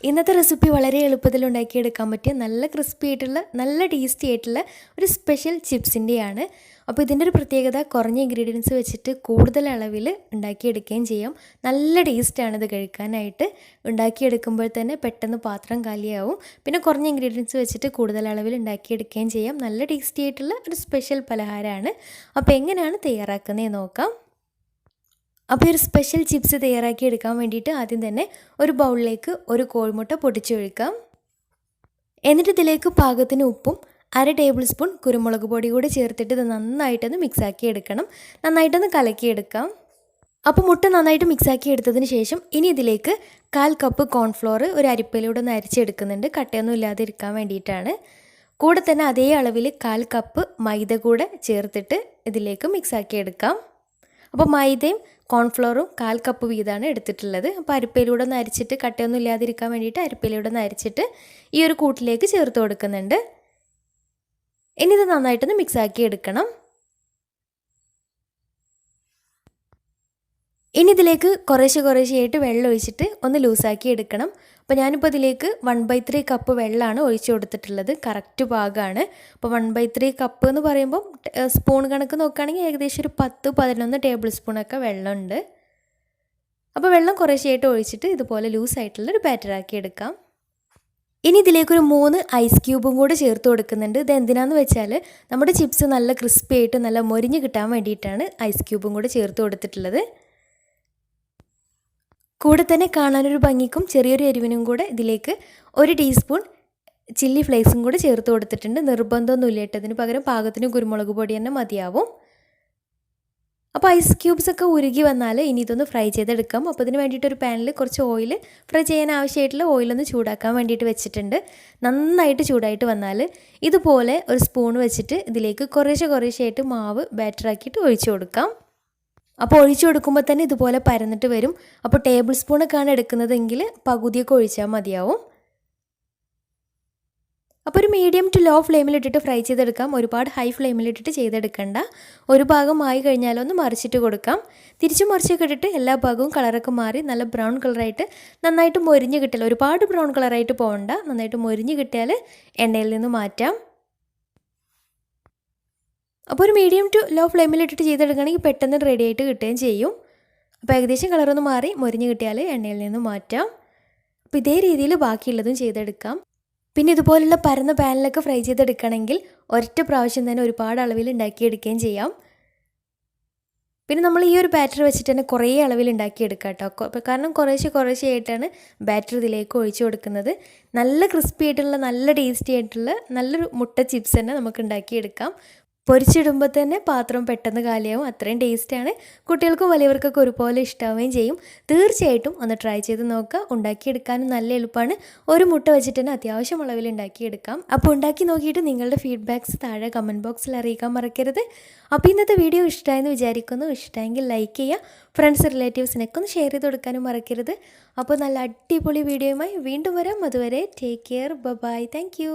ഇന്നത്തെ റെസിപ്പി വളരെ എളുപ്പത്തിൽ ഉണ്ടാക്കിയെടുക്കാൻ പറ്റിയ നല്ല ക്രിസ്പി ആയിട്ടുള്ള നല്ല ടേസ്റ്റി ആയിട്ടുള്ള ഒരു സ്പെഷ്യൽ ചിപ്സിൻ്റെയാണ്. അപ്പോൾ ഇതിൻ്റെ ഒരു പ്രത്യേകത കുറഞ്ഞ ഇൻഗ്രീഡിയൻസ് വെച്ചിട്ട് കൂടുതൽ അളവിൽ ഉണ്ടാക്കിയെടുക്കുകയും ചെയ്യാം. നല്ല ടേസ്റ്റാണ് ഇത് കഴിക്കാനായിട്ട്. ഉണ്ടാക്കിയെടുക്കുമ്പോൾ തന്നെ പെട്ടെന്ന് പാത്രം കാലിയാവും. പിന്നെ കുറഞ്ഞ ഇൻഗ്രീഡിയൻസ് വെച്ചിട്ട് കൂടുതൽ അളവിൽ ഉണ്ടാക്കിയെടുക്കുകയും ചെയ്യാം. നല്ല ടേസ്റ്റി ആയിട്ടുള്ള ഒരു സ്പെഷ്യൽ പലഹാരമാണ്. അപ്പോൾ എങ്ങനെയാണ് തയ്യാറാക്കുന്നത് നോക്കാം. അപ്പോൾ ഒരു സ്പെഷ്യൽ ചിപ്സ് തയ്യാറാക്കി എടുക്കാൻ വേണ്ടിയിട്ട് ആദ്യം തന്നെ ഒരു ബൗളിലേക്ക് ഒരു കോഴിമുട്ട പൊട്ടിച്ചൊഴിക്കാം. എന്നിട്ട് ഇതിലേക്ക് പാകത്തിന് ഉപ്പും 1/2 ടേബിൾ സ്പൂൺ കുരുമുളക് പൊടി കൂടി ചേർത്തിട്ട് ഇത് നന്നായിട്ടൊന്ന് മിക്സാക്കി എടുക്കണം. നന്നായിട്ടൊന്ന് കലക്കിയെടുക്കാം. അപ്പോൾ മുട്ട നന്നായിട്ട് മിക്സാക്കി എടുത്തതിന് ശേഷം ഇനി ഇതിലേക്ക് 1/4 കപ്പ് കോൺഫ്ലോർ ഒരു അരിപ്പയിലൂടെ ഒന്ന് അരിച്ചെടുക്കുന്നുണ്ട്, കട്ടയൊന്നും ഇല്ലാതെ ഇരിക്കാൻ വേണ്ടിയിട്ടാണ്. കൂടെ തന്നെ അതേ അളവിൽ 1/4 കപ്പ് മൈദ കൂടെ ചേർത്തിട്ട് ഇതിലേക്ക് മിക്സാക്കി എടുക്കാം. അപ്പോൾ മൈദയും കോൺഫ്ലോറും 1/4 കപ്പ് വീതമാണ് എടുത്തിട്ടുള്ളത്. അപ്പോൾ അരിപ്പയിലൂടെ ഒന്ന് അരിച്ചിട്ട് കട്ടയൊന്നും ഇല്ലാതിരിക്കാൻ വേണ്ടിയിട്ട് അരിപ്പയിലൂടെ ഒന്ന് അരിച്ചിട്ട് ഈ ഒരു കൂട്ടിലേക്ക് ചേർത്ത് കൊടുക്കുന്നുണ്ട്. ഇനി ഇത് നന്നായിട്ടൊന്ന് മിക്സാക്കി എടുക്കണം. ഇനി ഇതിലേക്ക് കുറേശ്ശെയായിട്ട് വെള്ളം ഒഴിച്ചിട്ട് ഒന്ന് ലൂസാക്കി എടുക്കണം. അപ്പോൾ ഞാനിപ്പോൾ ഇതിലേക്ക് 1/3 കപ്പ് വെള്ളമാണ് ഒഴിച്ചു കൊടുത്തിട്ടുള്ളത്. കറക്റ്റ് പാകമാണ്. അപ്പോൾ 1/3 കപ്പ് എന്ന് പറയുമ്പം സ്പൂൺ കണക്ക് നോക്കുകയാണെങ്കിൽ ഏകദേശം ഒരു 10-11 ടേബിൾ സ്പൂണൊക്കെ വെള്ളമുണ്ട്. അപ്പോൾ വെള്ളം കുറേശ്ശെയായിട്ട് ഒഴിച്ചിട്ട് ഇതുപോലെ ലൂസായിട്ടുള്ളൊരു ബാറ്ററാക്കി എടുക്കാം. ഇനി ഇതിലേക്കൊരു 3 ഐസ് ക്യൂബും കൂടെ ചേർത്ത് കൊടുക്കുന്നുണ്ട്. ഇത് എന്തിനാണെന്ന് വെച്ചാൽ നമ്മുടെ ചിപ്സ് നല്ല ക്രിസ്പി ആയിട്ട് നല്ല മൊരിഞ്ഞ് കിട്ടാൻ വേണ്ടിയിട്ടാണ് ഐസ് ക്യൂബും കൂടെ ചേർത്ത് കൊടുത്തിട്ടുള്ളത്. കൂടെ തന്നെ കാണാനൊരു ഭംഗിക്കും ചെറിയൊരു എരിവിനും കൂടെ ഇതിലേക്ക് 1 ടീസ്പൂൺ ചില്ലി ഫ്ലേക്സും കൂടെ ചേർത്ത് കൊടുത്തിട്ടുണ്ട്. നിർബന്ധമൊന്നുമില്ല കേട്ടോ, ഇതിന് പകരം പാകത്തിന് കുരുമുളക് പൊടി തന്നെ മതിയാവും. അപ്പോൾ ഐസ് ക്യൂബ്സൊക്കെ ഉരുകി വന്നാൽ ഇനി ഇതൊന്ന് ഫ്രൈ ചെയ്തെടുക്കാം. അപ്പോൾ ഇതിന് വേണ്ടിയിട്ടൊരു പാനിൽ കുറച്ച് ഓയിൽ, ഫ്രൈ ചെയ്യാൻ ആവശ്യമായിട്ടുള്ള ഓയിലൊന്ന് ചൂടാക്കാൻ വേണ്ടിയിട്ട് വെച്ചിട്ടുണ്ട്. നന്നായിട്ട് ചൂടായിട്ട് വന്നാൽ ഇതുപോലെ ഒരു സ്പൂൺ വെച്ചിട്ട് ഇതിലേക്ക് കുറേശ്ശെയായിട്ട് മാവ് ബാറ്ററാക്കിയിട്ട് ഒഴിച്ചു കൊടുക്കാം. അപ്പോൾ ഒഴിച്ചു കൊടുക്കുമ്പോൾ തന്നെ ഇതുപോലെ പരന്നിട്ട് വരും. അപ്പോൾ ടേബിൾ സ്പൂണൊക്കെയാണ് എടുക്കുന്നതെങ്കിൽ പകുതിയൊക്കെ ഒഴിച്ചാൽ മതിയാവും. അപ്പോൾ ഒരു മീഡിയം ടു ലോ ഫ്ലെയിമിലിട്ടിട്ട് ഫ്രൈ ചെയ്തെടുക്കാം. ഒരുപാട് ഹൈ ഫ്ലെയിമിലിട്ടിട്ട് ചെയ്തെടുക്കണ്ട. ഒരു ഭാഗം ആയി കഴിഞ്ഞാലൊന്ന് മറിച്ചിട്ട് കൊടുക്കാം. തിരിച്ചു മറിച്ചൊക്കെ ഇട്ടിട്ട് എല്ലാ ഭാഗവും കളറൊക്കെ മാറി നല്ല ബ്രൗൺ കളറായിട്ട് നന്നായിട്ട് മൊരിഞ്ഞ് കിട്ടില്ല. ഒരുപാട് ബ്രൗൺ കളറായിട്ട് പോകണ്ട. നന്നായിട്ട് മൊരിഞ്ഞ് കിട്ടിയാൽ എണ്ണയിൽ നിന്ന് മാറ്റാം. അപ്പോൾ ഒരു മീഡിയം ടു ലോ ഫ്ലെയിമിലിട്ടിട്ട് ചെയ്തെടുക്കുകയാണെങ്കിൽ പെട്ടെന്ന് റെഡി ആയിട്ട് കിട്ടുകയും ചെയ്യും. അപ്പോൾ ഏകദേശം കളറൊന്ന് മാറി മൊരിഞ്ഞ് കിട്ടിയാൽ എണ്ണയിൽ നിന്ന് മാറ്റാം. അപ്പോൾ ഇതേ രീതിയിൽ ബാക്കിയുള്ളതും ചെയ്തെടുക്കാം. പിന്നെ ഇതുപോലുള്ള പരന്ന പാനിലൊക്കെ ഫ്രൈ ചെയ്തെടുക്കുകയാണെങ്കിൽ ഒരൊറ്റ പ്രാവശ്യം തന്നെ ഒരുപാട് അളവിൽ ഉണ്ടാക്കിയെടുക്കുകയും ചെയ്യാം. പിന്നെ നമ്മൾ ഈ ഒരു ബാറ്റർ വെച്ചിട്ട് തന്നെ കുറേ അളവിൽ ഉണ്ടാക്കിയെടുക്കാം കേട്ടോ. കാരണം കുറേശ്ശെയായിട്ടാണ് ബാറ്റർ ഇതിലേക്ക് ഒഴിച്ചു കൊടുക്കുന്നത്. നല്ല ക്രിസ്പി ആയിട്ടുള്ള നല്ല ടേസ്റ്റി ആയിട്ടുള്ള നല്ലൊരു മുട്ട ചിപ്സ് തന്നെ നമുക്ക് ഉണ്ടാക്കിയെടുക്കാം. പൊരിച്ചിടുമ്പോൾ തന്നെ പാത്രം പെട്ടെന്ന് കാലിയാവും. അത്രയും ടേസ്റ്റാണ്. കുട്ടികൾക്കും വലിയവർക്കൊക്കെ ഒരുപോലെ ഇഷ്ടാവുകയും ചെയ്യും. തീർച്ചയായിട്ടും ഒന്ന് ട്രൈ ചെയ്ത് നോക്കുക. ഉണ്ടാക്കിയെടുക്കാനും നല്ല എളുപ്പമാണ്. ഒരു മുട്ട വെച്ചിട്ട് തന്നെ അത്യാവശ്യം അളവിൽ ഉണ്ടാക്കിയെടുക്കാം. അപ്പോൾ ഉണ്ടാക്കി നോക്കിയിട്ട് നിങ്ങളുടെ ഫീഡ്ബാക്ക്സ് താഴെ കമൻറ്റ് ബോക്സിൽ അറിയിക്കാൻ മറക്കരുത്. അപ്പോൾ ഇന്നത്തെ വീഡിയോ ഇഷ്ടമായെന്ന് വിചാരിക്കുന്നു. ഇഷ്ടമെങ്കിൽ ലൈക്ക് ചെയ്യുക. ഫ്രണ്ട്സ് റിലേറ്റീവ്സിനൊക്കെ ഒന്ന് ഷെയർ ചെയ്ത് കൊടുക്കാനും മറക്കരുത്. അപ്പോൾ നല്ല അടിപൊളി വീഡിയോയുമായി വീണ്ടും വരാം. അതുവരെ take care. Bye. Thank U.